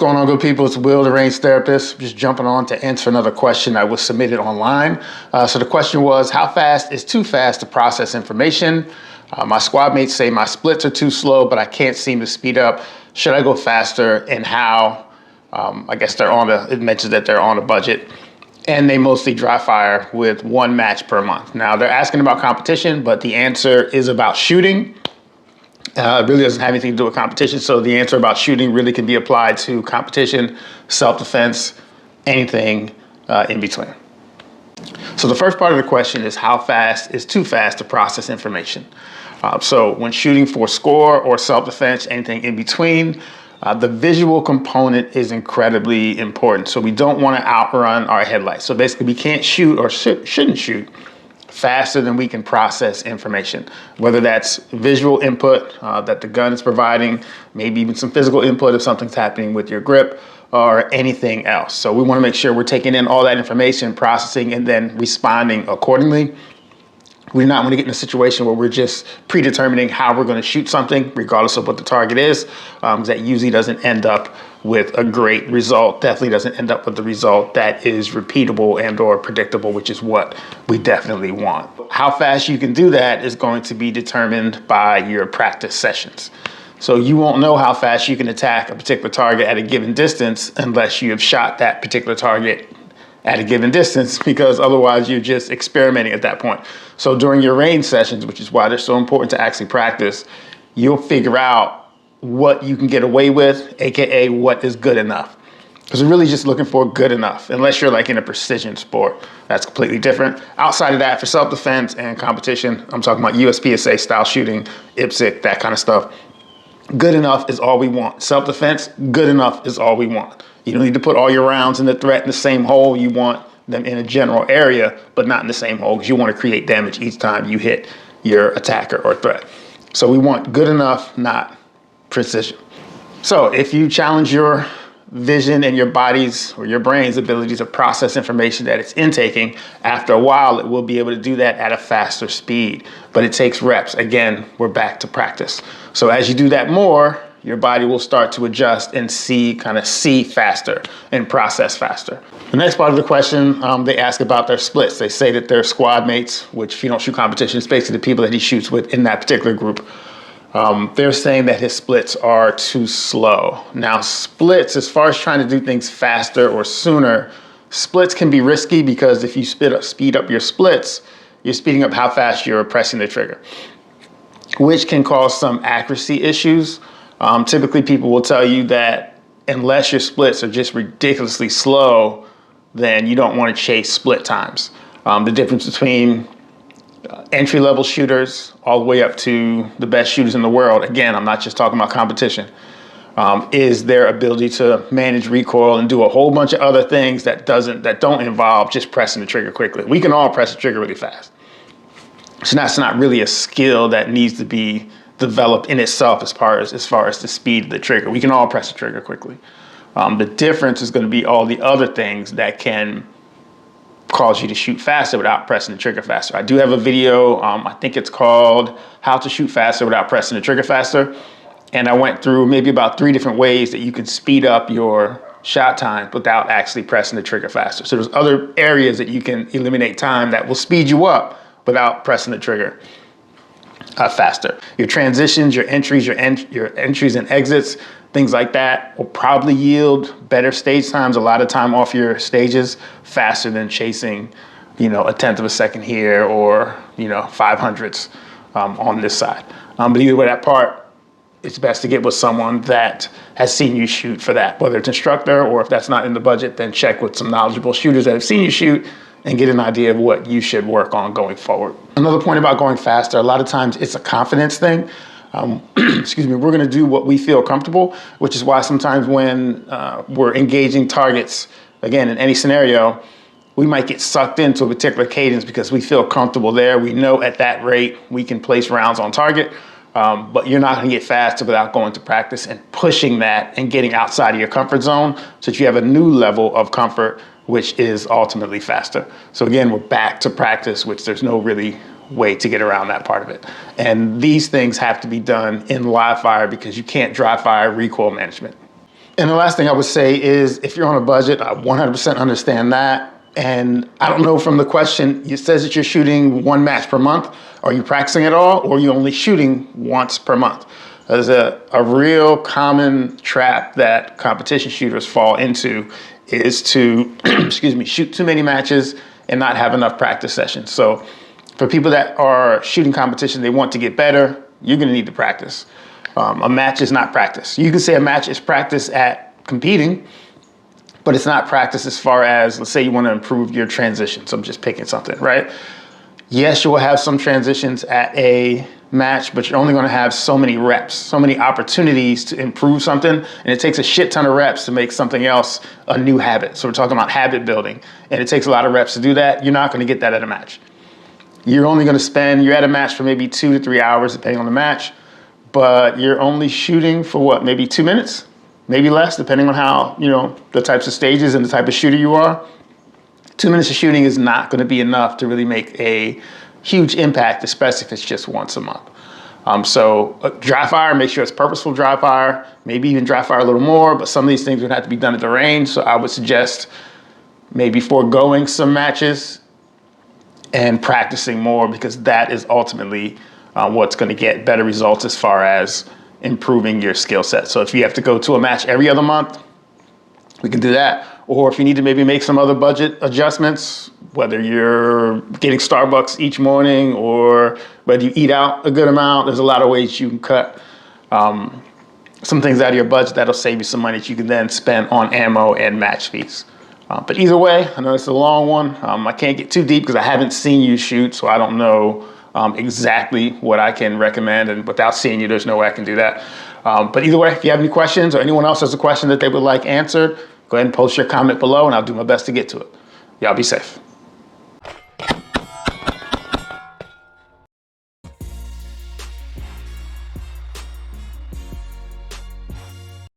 going on, good people? It's Will, the range therapist. Just jumping on to answer another question that was submitted online. So the question was, how fast is too fast to process information? My squad mates say my splits are too slow, but I can't seem to speed up. Should I go faster, and how? I guess it mentions that they're on a budget, and they mostly dry fire with one match per month. Now they're asking about competition, but the answer is about shooting. It really doesn't have anything to do with competition. So the answer about shooting really can be applied to competition, self-defense, anything in between. So the first part of the question is, how fast is too fast to process information? So when shooting for score or self-defense, anything in between, the visual component is incredibly important. So we don't want to outrun our headlights. So basically we can't shoot or shouldn't shoot faster than we can process information, whether that's visual input that the gun is providing, maybe even some physical input if something's happening with your grip or anything else. So we want to make sure we're taking in all that information, processing, and then responding accordingly. We do not want to get in a situation where we're just predetermining how we're going to shoot something, regardless of what the target is, because that usually doesn't end up with a great result. Definitely doesn't end up with the result that is repeatable and or predictable, which is what we definitely want. How fast you can do that is going to be determined by your practice sessions. So you won't know how fast you can attack a particular target at a given distance unless you have shot that particular target at a given distance, because otherwise you're just experimenting at that point. So during your range sessions, which is why they're so important to actually practice, you'll figure out what you can get away with, AKA what is good enough. Because we're really just looking for good enough, unless you're like in a precision sport. That's completely different. Outside of that, for self-defense and competition, I'm talking about USPSA style shooting, IPSC, that kind of stuff. Good enough is all we want. Self-defense, good enough is all we want. You don't need to put all your rounds in the threat in the same hole. You want them in a general area, but not in the same hole, because you want to create damage each time you hit your attacker or threat. So we want good enough, not precision. So if you challenge your vision and your body's or your brain's ability to process information that it's intaking, after a while, it will be able to do that at a faster speed, but it takes reps. Again, we're back to practice. So as you do that more, your body will start to adjust and see faster and process faster. The next part of the question, they ask about their splits. They say that their squad mates, which if you don't shoot competition, it's basically the people that he shoots with in that particular group. They're saying that his splits are too slow. Now splits, as far as trying to do things faster or sooner, splits can be risky, because if you speed up your splits, you're speeding up how fast you're pressing the trigger, which can cause some accuracy issues. Typically people will tell you that unless your splits are just ridiculously slow, then you don't want to chase split times. The difference between entry-level shooters all the way up to the best shooters in the world, again, I'm not just talking about competition, is their ability to manage recoil and do a whole bunch of other things that don't involve just pressing the trigger quickly. We can all press the trigger really fast. So that's not really a skill that needs to be developed in itself as far as the speed of the trigger. We can all press the trigger quickly. The difference is going to be all the other things that can cause you to shoot faster without pressing the trigger faster. I do have a video, I think it's called How to Shoot Faster Without Pressing the Trigger Faster. And I went through maybe about 3 different ways that you can speed up your shot time without actually pressing the trigger faster. So there's other areas that you can eliminate time that will speed you up without pressing the trigger faster. Your transitions, your entries, your entries and exits, things like that will probably yield better stage times, a lot of time off your stages, faster than chasing, a 1/10 of a second here or, 500ths on this side. But either way, that part, it's best to get with someone that has seen you shoot for that, whether it's instructor, or if that's not in the budget, then check with some knowledgeable shooters that have seen you shoot and get an idea of what you should work on going forward. Another point about going faster, a lot of times it's a confidence thing. Excuse me, we're gonna do what we feel comfortable, which is why sometimes when we're engaging targets, again, in any scenario, we might get sucked into a particular cadence because we feel comfortable there. We know at that rate we can place rounds on target, but you're not gonna get faster without going to practice and pushing that and getting outside of your comfort zone so that you have a new level of comfort, which is ultimately faster. So again, we're back to practice, which there's no really way to get around that part of it. And these things have to be done in live fire because you can't dry fire recoil management. And the last thing I would say is if you're on a budget, I 100% understand that. And I don't know from the question, it says that you're shooting 1 match per month. Are you practicing at all, or are you only shooting once per month? There's a real common trap that competition shooters fall into is to, excuse me, shoot too many matches and not have enough practice sessions. So for people that are shooting competition, they want to get better, you're gonna need to practice. A match is not practice. You can say a match is practice at competing, but it's not practice as far as, let's say you want to improve your transition. So I'm just picking something, right? Yes, you will have some transitions at a match, but you're only going to have so many reps, so many opportunities to improve something. And it takes a shit ton of reps to make something else a new habit. So we're talking about habit building. And it takes a lot of reps to do that. You're not going to get that at a match. You're only going to spend, you're at a match for maybe 2 to 3 hours, depending on the match. But you're only shooting for what, maybe 2 minutes, maybe less, depending on how, the types of stages and the type of shooter you are. 2 minutes of shooting is not going to be enough to really make a huge impact, especially if it's just once a month. So dry fire, make sure it's purposeful dry fire, maybe even dry fire a little more, but some of these things would have to be done at the range. So I would suggest maybe foregoing some matches and practicing more, because that is ultimately what's going to get better results as far as improving your skill set. So if you have to go to a match every other month, we can do that. Or if you need to maybe make some other budget adjustments, whether you're getting Starbucks each morning or whether you eat out a good amount, there's a lot of ways you can cut some things out of your budget that'll save you some money that you can then spend on ammo and match fees. But either way, I know it's a long one. I can't get too deep because I haven't seen you shoot, so I don't know exactly what I can recommend, and without seeing you, there's no way I can do that. But either way, if you have any questions or anyone else has a question that they would like answered, go ahead and post your comment below and I'll do my best to get to it. Y'all be safe.